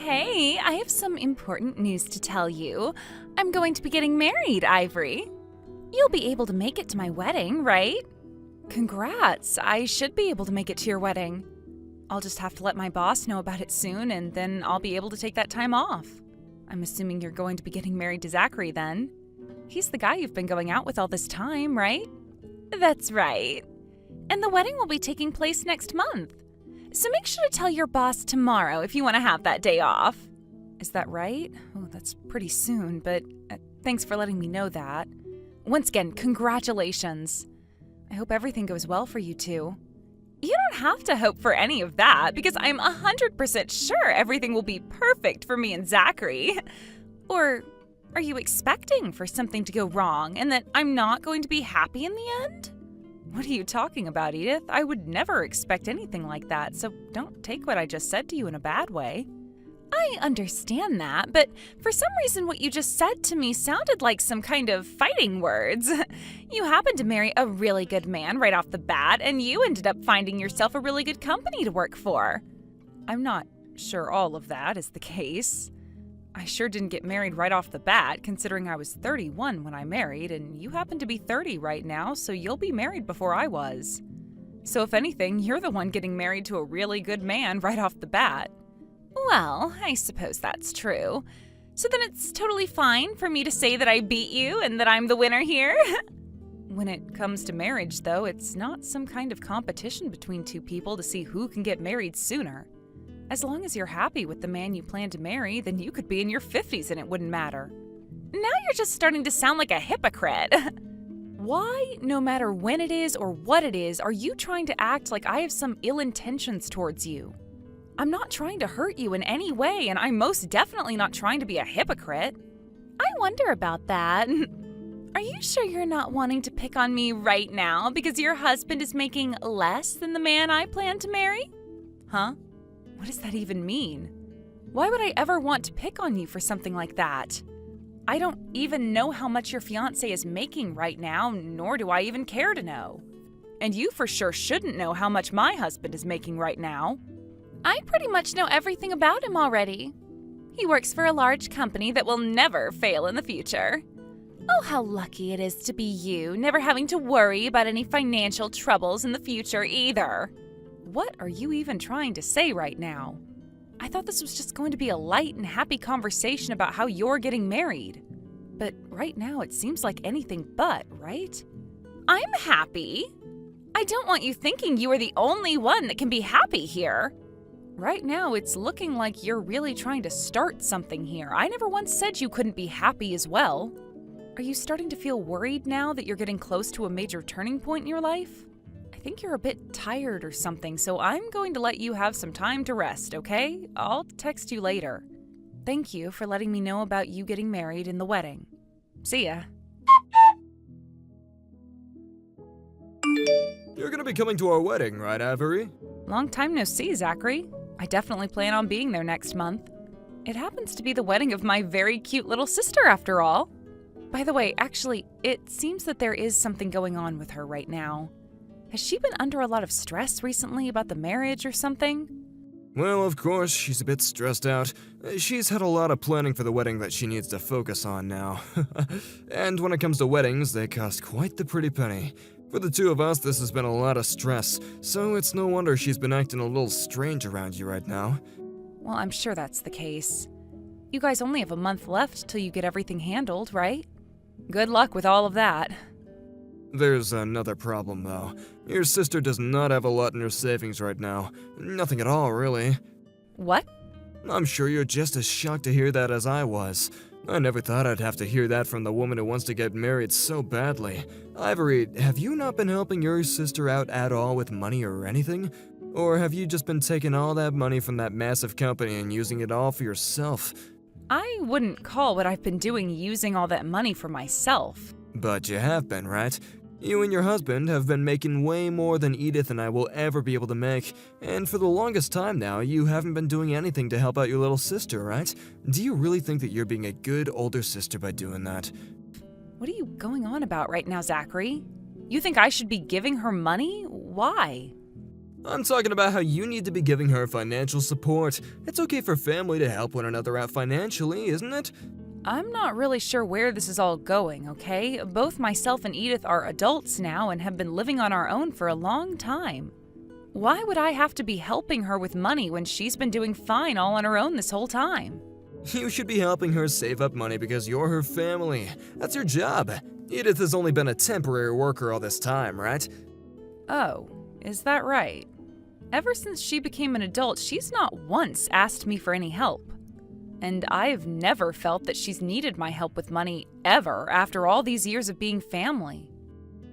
Hey, I have some important news to tell you. I'm going to be getting married, Ivory. You'll be able to make it to my wedding, right? Congrats, I should be able to make it to your wedding. I'll just have to let my boss know about it soon, and then I'll be able to take that time off. I'm assuming you're going to be getting married to Zachary then. He's the guy you've been going out with all this time, right? That's right. And the wedding will be taking place next month. So make sure to tell your boss tomorrow if you want to have that day off. Is that right? Oh, that's pretty soon, but thanks for letting me know that. Once again, congratulations. I hope everything goes well for you two. You don't have to hope for any of that because I'm 100% sure everything will be perfect for me and Zachary. Or are you expecting for something to go wrong and that I'm not going to be happy in the end? What are you talking about, Edith? I would never expect anything like that, so don't take what I just said to you in a bad way. I understand that, but for some reason what you just said to me sounded like some kind of fighting words. You happened to marry a really good man right off the bat, and you ended up finding yourself a really good company to work for. I'm not sure all of that is the case. I sure didn't get married right off the bat, considering I was 31 when I married, and you happen to be 30 right now, so you'll be married before I was. So if anything, you're the one getting married to a really good man right off the bat. Well, I suppose that's true. So then it's totally fine for me to say that I beat you and that I'm the winner here? When it comes to marriage, though, it's not some kind of competition between two people to see who can get married sooner. As long as you're happy with the man you plan to marry, then you could be in your 50s and it wouldn't matter. Now you're just starting to sound like a hypocrite. Why, no matter when it is or what it is, are you trying to act like I have some ill intentions towards you? I'm not trying to hurt you in any way, and I'm most definitely not trying to be a hypocrite. I wonder about that. Are you sure you're not wanting to pick on me right now because your husband is making less than the man I plan to marry? Huh? What does that even mean? Why would I ever want to pick on you for something like that? I don't even know how much your fiancé is making right now, nor do I even care to know. And you for sure shouldn't know how much my husband is making right now. I pretty much know everything about him already. He works for a large company that will never fail in the future. Oh, how lucky it is to be you, never having to worry about any financial troubles in the future either. What are you even trying to say right now? I thought this was just going to be a light and happy conversation about how you're getting married. But right now it seems like anything but, right? I'm happy. I don't want you thinking you are the only one that can be happy here. Right now it's looking like you're really trying to start something here. I never once said you couldn't be happy as well. Are you starting to feel worried now that you're getting close to a major turning point in your life? I think you're a bit tired or something, so I'm going to let you have some time to rest, okay? I'll text you later. Thank you for letting me know about you getting married and the wedding. See ya. You're gonna be coming to our wedding, right, Avery? Long time no see, Zachary. I definitely plan on being there next month. It happens to be the wedding of my very cute little sister, after all. By the way, actually, it seems that there is something going on with her right now. Has she been under a lot of stress recently about the marriage or something? Well, of course, she's a bit stressed out. She's had a lot of planning for the wedding that she needs to focus on now. And when it comes to weddings, they cost quite the pretty penny. For the two of us, this has been a lot of stress, so it's no wonder she's been acting a little strange around you right now. Well, I'm sure that's the case. You guys only have a month left till you get everything handled, right? Good luck with all of that. There's another problem, though. Your sister does not have a lot in her savings right now. Nothing at all, really. What? I'm sure you're just as shocked to hear that as I was. I never thought I'd have to hear that from the woman who wants to get married so badly. Ivory, have you not been helping your sister out at all with money or anything? Or have you just been taking all that money from that massive company and using it all for yourself? I wouldn't call what I've been doing using all that money for myself. But you have been, right? You and your husband have been making way more than Edith and I will ever be able to make, and for the longest time now, you haven't been doing anything to help out your little sister, right? Do you really think that you're being a good older sister by doing that? What are you going on about right now, Zachary? You think I should be giving her money? Why? I'm talking about how you need to be giving her financial support. It's okay for family to help one another out financially, isn't it? I'm not really sure where this is all going, okay? Both myself and Edith are adults now and have been living on our own for a long time. Why would I have to be helping her with money when she's been doing fine all on her own this whole time? You should be helping her save up money because you're her family. That's your job. Edith has only been a temporary worker all this time, right? Oh, is that right? Ever since she became an adult, she's not once asked me for any help. And I've never felt that she's needed my help with money ever after all these years of being family.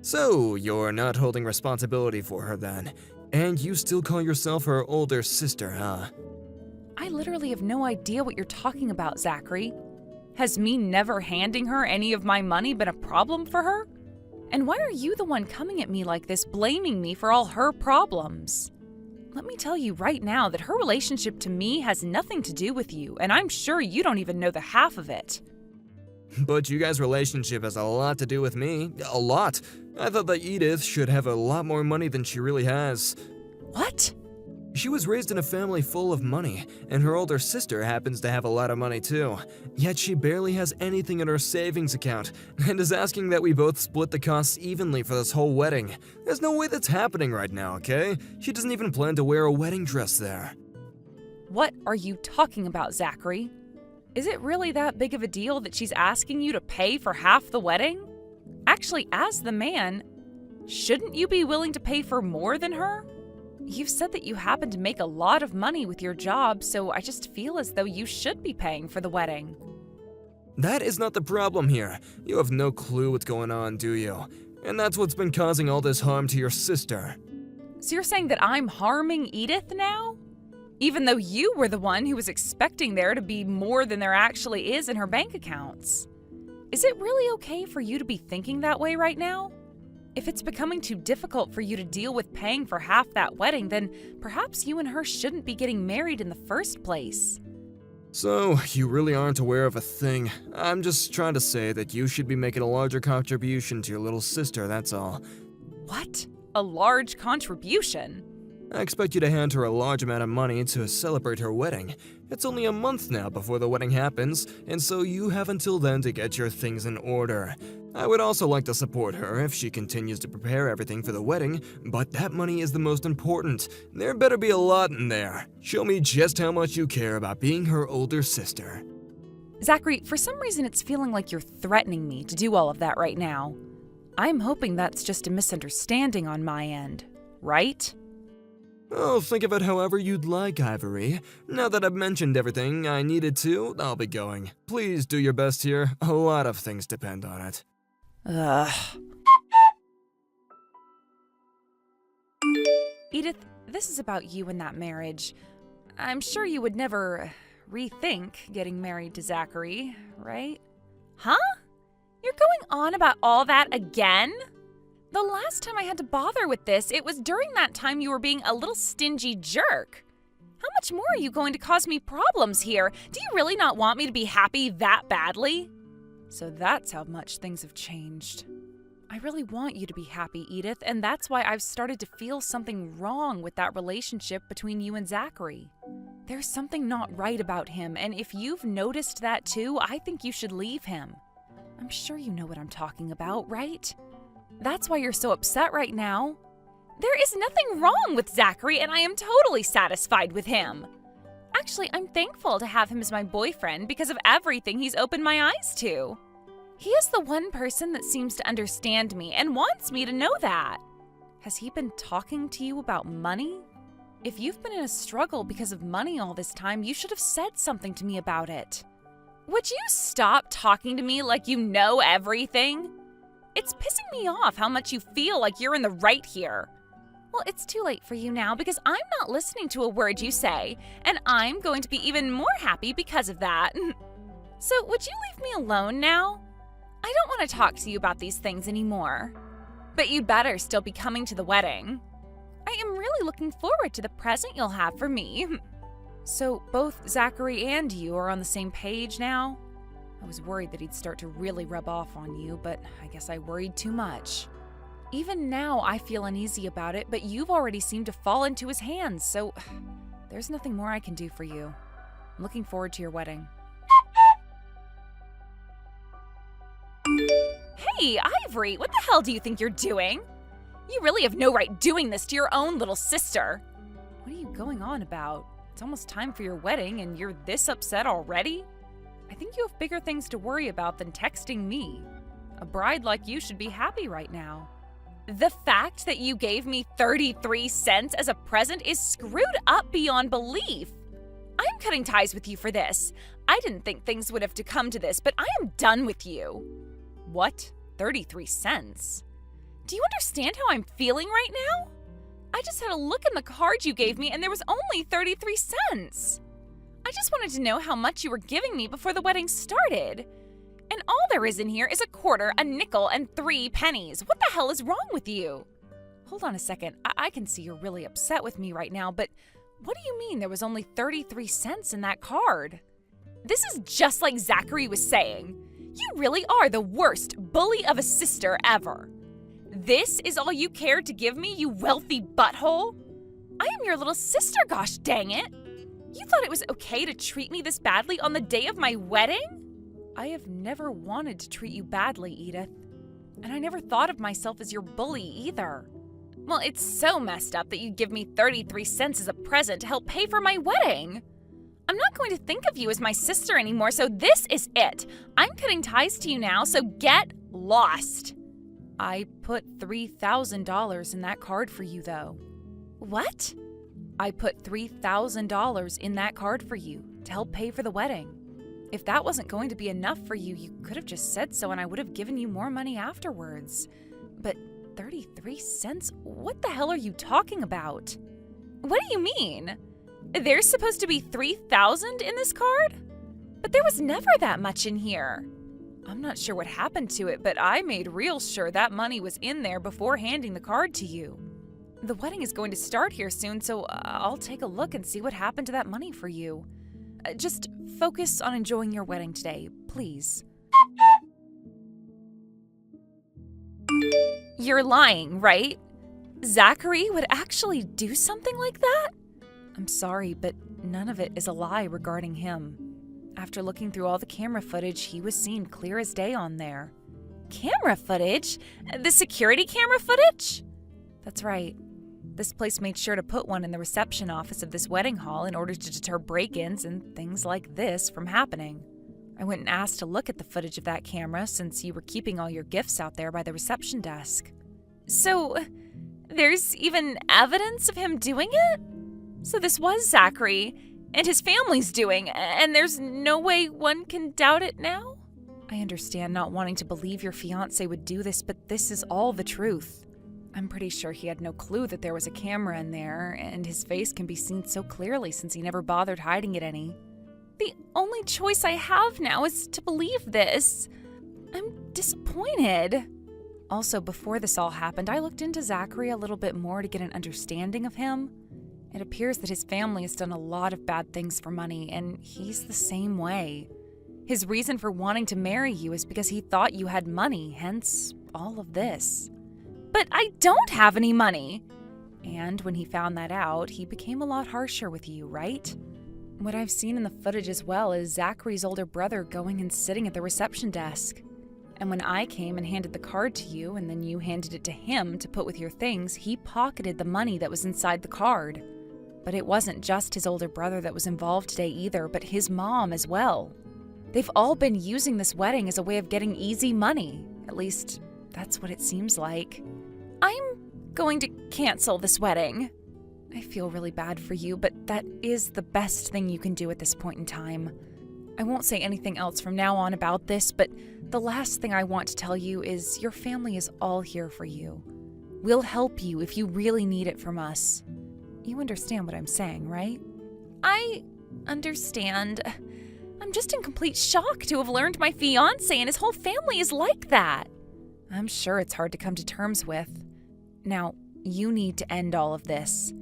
So, you're not holding responsibility for her then. And you still call yourself her older sister, huh? I literally have no idea what you're talking about, Zachary. Has me never handing her any of my money been a problem for her? And why are you the one coming at me like this, blaming me for all her problems? Let me tell you right now that her relationship to me has nothing to do with you, and I'm sure you don't even know the half of it. But you guys' relationship has a lot to do with me. A lot. I thought that Edith should have a lot more money than she really has. What? She was raised in a family full of money, and her older sister happens to have a lot of money too. Yet she barely has anything in her savings account, and is asking that we both split the costs evenly for this whole wedding. There's no way that's happening right now, okay? She doesn't even plan to wear a wedding dress there. What are you talking about, Zachary? Is it really that big of a deal that she's asking you to pay for half the wedding? Actually, as the man, shouldn't you be willing to pay for more than her? You've said that you happen to make a lot of money with your job, so I just feel as though you should be paying for the wedding. That is not the problem here. You have no clue what's going on, do you? And that's what's been causing all this harm to your sister. So you're saying that I'm harming Edith now? Even though you were the one who was expecting there to be more than there actually is in her bank accounts. Is it really okay for you to be thinking that way right now? If it's becoming too difficult for you to deal with paying for half that wedding, then perhaps you and her shouldn't be getting married in the first place. So, you really aren't aware of a thing. I'm just trying to say that you should be making a larger contribution to your little sister, that's all. What? A large contribution? I expect you to hand her a large amount of money to celebrate her wedding. It's only a month now before the wedding happens, and so you have until then to get your things in order. I would also like to support her if she continues to prepare everything for the wedding, but that money is the most important. There better be a lot in there. Show me just how much you care about being her older sister. Zachary, for some reason it's feeling like you're threatening me to do all of that right now. I'm hoping that's just a misunderstanding on my end, right? Oh, think of it however you'd like, Ivory. Now that I've mentioned everything I needed to, I'll be going. Please do your best here. A lot of things depend on it. Ugh. Edith, this is about you and that marriage. I'm sure you would never rethink getting married to Zachary, right? Huh? You're going on about all that again? The last time I had to bother with this, it was during that time you were being a little stingy jerk. How much more are you going to cause me problems here? Do you really not want me to be happy that badly? So that's how much things have changed. I really want you to be happy, Edith, and that's why I've started to feel something wrong with that relationship between you and Zachary. There's something not right about him, and if you've noticed that too, I think you should leave him. I'm sure you know what I'm talking about, right? That's why you're so upset right now. There is nothing wrong with Zachary, and I am totally satisfied with him. Actually, I'm thankful to have him as my boyfriend because of everything he's opened my eyes to. He is the one person that seems to understand me and wants me to know that. Has he been talking to you about money? If you've been in a struggle because of money all this time, you should have said something to me about it. Would you stop talking to me like you know everything? It's pissing me off how much you feel like you're in the right here. Well, it's too late for you now because I'm not listening to a word you say, and I'm going to be even more happy because of that. So would you leave me alone now? I don't want to talk to you about these things anymore. But you'd better still be coming to the wedding. I am really looking forward to the present you'll have for me. So both Zachary and you are on the same page now? I was worried that he'd start to really rub off on you, but I guess I worried too much. Even now, I feel uneasy about it, but you've already seemed to fall into his hands, so there's nothing more I can do for you. I'm looking forward to your wedding. Hey, Ivory, what the hell do you think you're doing? You really have no right doing this to your own little sister. What are you going on about? It's almost time for your wedding and you're this upset already? I think you have bigger things to worry about than texting me. A bride like you should be happy right now. The fact that you gave me 33 cents as a present is screwed up beyond belief. I'm cutting ties with you for this. I didn't think things would have to come to this, but I am done with you. What? 33 cents? Do you understand how I'm feeling right now? I just had a look in the card you gave me and there was only 33 cents. I just wanted to know how much you were giving me before the wedding started. And all there is in here is a quarter, a nickel, and 3 pennies. What the hell is wrong with you? Hold on a second. I can see you're really upset with me right now, but what do you mean there was only 33 cents in that card? This is just like Zachary was saying. You really are the worst bully of a sister ever. This is all you cared to give me, you wealthy butthole? I am your little sister, gosh dang it. You thought it was okay to treat me this badly on the day of my wedding? I have never wanted to treat you badly, Edith. And I never thought of myself as your bully either. Well, it's so messed up that you give me 33 cents as a present to help pay for my wedding. I'm not going to think of you as my sister anymore, so this is it. I'm cutting ties to you now, so get lost. I put $3,000 in that card for you, though. What? I put $3,000 in that card for you to help pay for the wedding. If that wasn't going to be enough for you, you could have just said so and I would have given you more money afterwards. But 33 cents? What the hell are you talking about? What do you mean? There's supposed to be 3,000 in this card? But there was never that much in here. I'm not sure what happened to it, but I made real sure that money was in there before handing the card to you. The wedding is going to start here soon, so I'll take a look and see what happened to that money for you. Just focus on enjoying your wedding today, please. You're lying, right? Zachary would actually do something like that? I'm sorry, but none of it is a lie regarding him. After looking through all the camera footage, he was seen clear as day on there. Camera footage? The security camera footage? That's right. This place made sure to put one in the reception office of this wedding hall in order to deter break-ins and things like this from happening. I went and asked to look at the footage of that camera since you were keeping all your gifts out there by the reception desk. So, there's even evidence of him doing it? So this was Zachary, and his family's doing, and there's no way one can doubt it now? I understand not wanting to believe your fiancé would do this, but this is all the truth. I'm pretty sure he had no clue that there was a camera in there, and his face can be seen so clearly since he never bothered hiding it any. The only choice I have now is to believe this. I'm disappointed. Also, before this all happened, I looked into Zachary a little bit more to get an understanding of him. It appears that his family has done a lot of bad things for money, and he's the same way. His reason for wanting to marry you is because he thought you had money, hence all of this. But I don't have any money! And when he found that out, he became a lot harsher with you, right? What I've seen in the footage as well is Zachary's older brother going and sitting at the reception desk. And when I came and handed the card to you, and then you handed it to him to put with your things, he pocketed the money that was inside the card. But it wasn't just his older brother that was involved today either, but his mom as well. They've all been using this wedding as a way of getting easy money. At least, that's what it seems like. I'm going to cancel this wedding. I feel really bad for you, but that is the best thing you can do at this point in time. I won't say anything else from now on about this, but the last thing I want to tell you is your family is all here for you. We'll help you if you really need it from us. You understand what I'm saying, right? I understand. I'm just in complete shock to have learned my fiancé and his whole family is like that. I'm sure it's hard to come to terms with. Now, you need to end all of this.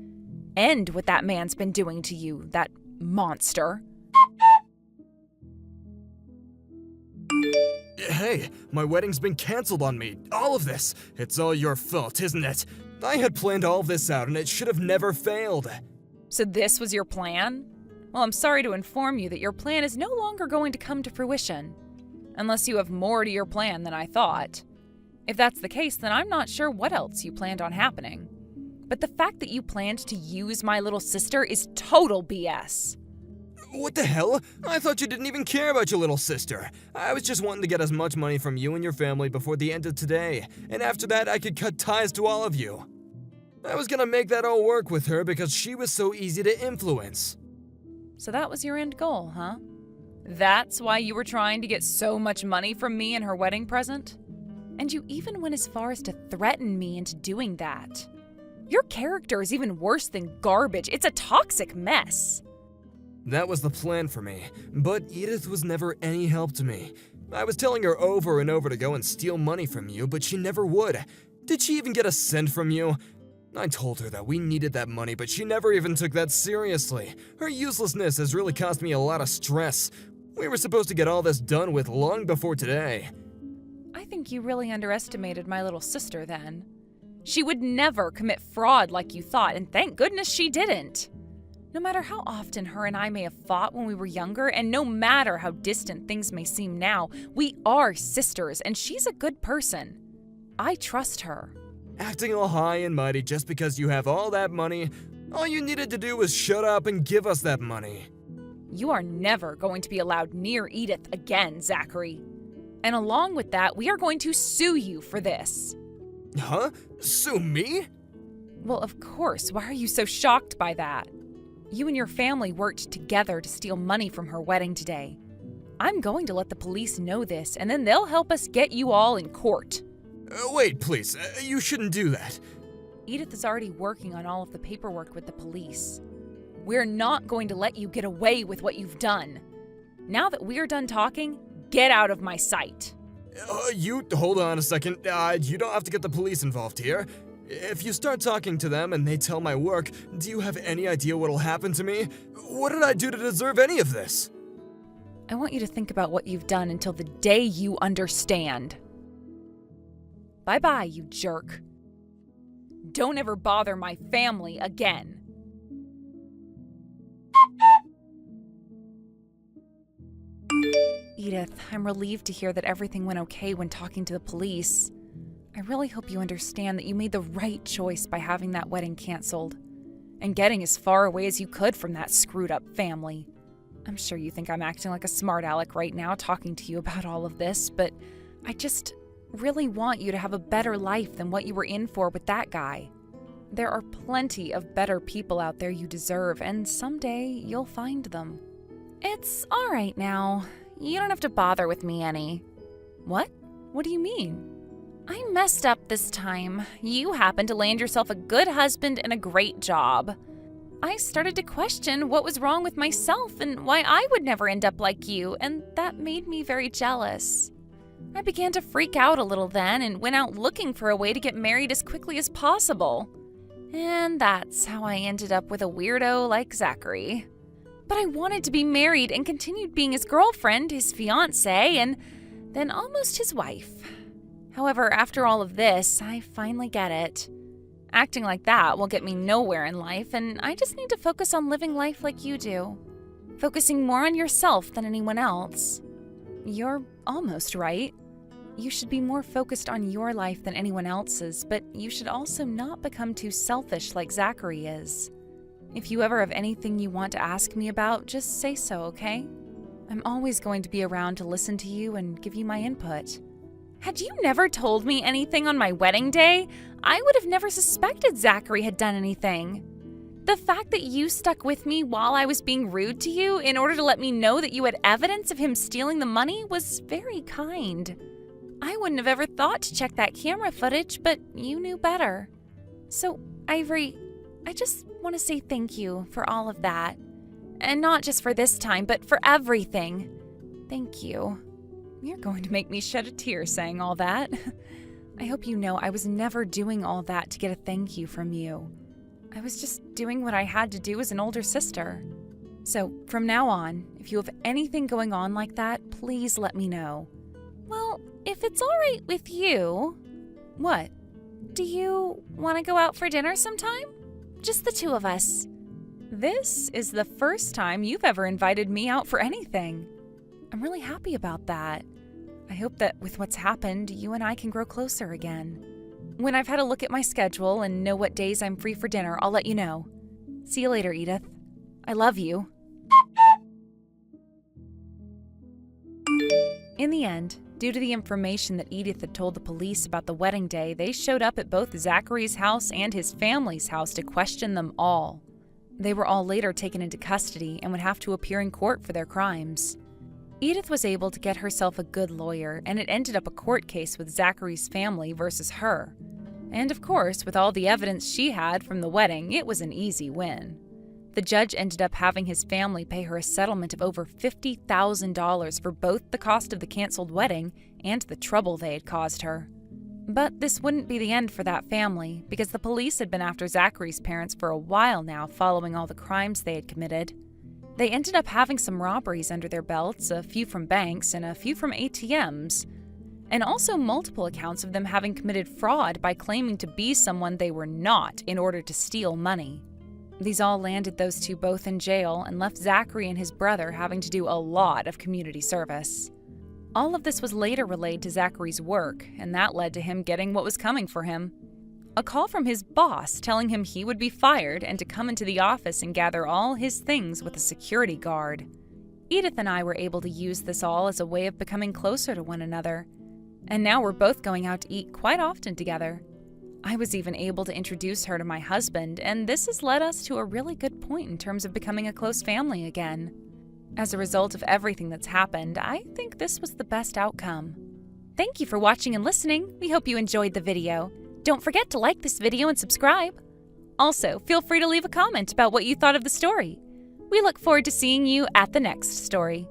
End what that man's been doing to you, that monster. Hey, my wedding's been canceled on me. All of this. It's all your fault, isn't it? I had planned all this out and it should have never failed. So this was your plan? Well, I'm sorry to inform you that your plan is no longer going to come to fruition. Unless you have more to your plan than I thought. If that's the case, then I'm not sure what else you planned on happening. But the fact that you planned to use my little sister is total BS. What the hell? I thought you didn't even care about your little sister. I was just wanting to get as much money from you and your family before the end of today, and after that I could cut ties to all of you. I was gonna make that all work with her because she was so easy to influence. So that was your end goal, huh? That's why you were trying to get so much money from me and her wedding present? And you even went as far as to threaten me into doing that. Your character is even worse than garbage. It's a toxic mess. That was the plan for me, but Edith was never any help to me. I was telling her over and over to go and steal money from you, but she never would. Did she even get a cent from you? I told her that we needed that money, but she never even took that seriously. Her uselessness has really caused me a lot of stress. We were supposed to get all this done with long before today. I think you really underestimated my little sister then. She would never commit fraud like you thought, and thank goodness she didn't. No matter how often her and I may have fought when we were younger, and no matter how distant things may seem now, we are sisters, and she's a good person. I trust her. Acting all high and mighty just because you have all that money, all you needed to do was shut up and give us that money. You are never going to be allowed near Edith again, Zachary. And along with that, we are going to sue you for this. Huh? Sue me? Well, of course. Why are you so shocked by that? You and your family worked together to steal money from her wedding today. I'm going to let the police know this, and then they'll help us get you all in court. Wait, please. You shouldn't do that. Edith is already working on all of the paperwork with the police. We're not going to let you get away with what you've done. Now that we're done talking, get out of my sight. You hold on a second. You don't have to get the police involved here. If you start talking to them and they tell my work, do you have any idea what'll happen to me? What did I do to deserve any of this? I want you to think about what you've done until the day you understand. Bye-bye, you jerk. Don't ever bother my family again. Edith, I'm relieved to hear that everything went okay when talking to the police. I really hope you understand that you made the right choice by having that wedding canceled and getting as far away as you could from that screwed up family. I'm sure you think I'm acting like a smart aleck right now talking to you about all of this, but I just really want you to have a better life than what you were in for with that guy. There are plenty of better people out there you deserve, and someday you'll find them. It's all right now. You don't have to bother with me any. What? What do you mean? I messed up this time. You happened to land yourself a good husband and a great job. I started to question what was wrong with myself and why I would never end up like you, and that made me very jealous. I began to freak out a little then and went out looking for a way to get married as quickly as possible. And that's how I ended up with a weirdo like Zachary. But I wanted to be married and continued being his girlfriend, his fiancée, and then almost his wife. However, after all of this, I finally get it. Acting like that will get me nowhere in life, and I just need to focus on living life like you do. Focusing more on yourself than anyone else. You're almost right. You should be more focused on your life than anyone else's, but you should also not become too selfish like Zachary is. If you ever have anything you want to ask me about, just say so, okay? I'm always going to be around to listen to you and give you my input. Had you never told me anything on my wedding day, I would have never suspected Zachary had done anything. The fact that you stuck with me while I was being rude to you in order to let me know that you had evidence of him stealing the money was very kind. I wouldn't have ever thought to check that camera footage, but you knew better. So, Ivory, I just want to say thank you for all of that. And not just for this time, but for everything. Thank you. You're going to make me shed a tear saying all that. I hope you know I was never doing all that to get a thank you from you. I was just doing what I had to do as an older sister. So, from now on, if you have anything going on like that, please let me know. Well, If it's all right with you, what? Do you want to go out for dinner sometime? Just the two of us. This is the first time you've ever invited me out for anything. I'm really happy about that. I hope that with what's happened, you and I can grow closer again. When I've had a look at my schedule and know what days I'm free for dinner, I'll let you know. See you later, Edith. I love you. In the end, due to the information that Edith had told the police about the wedding day, they showed up at both Zachary's house and his family's house to question them all. They were all later taken into custody and would have to appear in court for their crimes. Edith was able to get herself a good lawyer, and it ended up a court case with Zachary's family versus her. And of course, with all the evidence she had from the wedding, it was an easy win. The judge ended up having his family pay her a settlement of over $50,000 for both the cost of the canceled wedding and the trouble they had caused her. But this wouldn't be the end for that family, because the police had been after Zachary's parents for a while now following all the crimes they had committed. They ended up having some robberies under their belts, a few from banks and a few from ATMs, and also multiple accounts of them having committed fraud by claiming to be someone they were not in order to steal money. These all landed those two both in jail and left Zachary and his brother having to do a lot of community service. All of this was later relayed to Zachary's work, and that led to him getting what was coming for him. A call from his boss telling him he would be fired and to come into the office and gather all his things with a security guard. Edith and I were able to use this all as a way of becoming closer to one another, and now we're both going out to eat quite often together. I was even able to introduce her to my husband, and this has led us to a really good point in terms of becoming a close family again. As a result of everything that's happened, I think this was the best outcome. Thank you for watching and listening. We hope you enjoyed the video. Don't forget to like this video and subscribe. Also, feel free to leave a comment about what you thought of the story. We look forward to seeing you at the next story.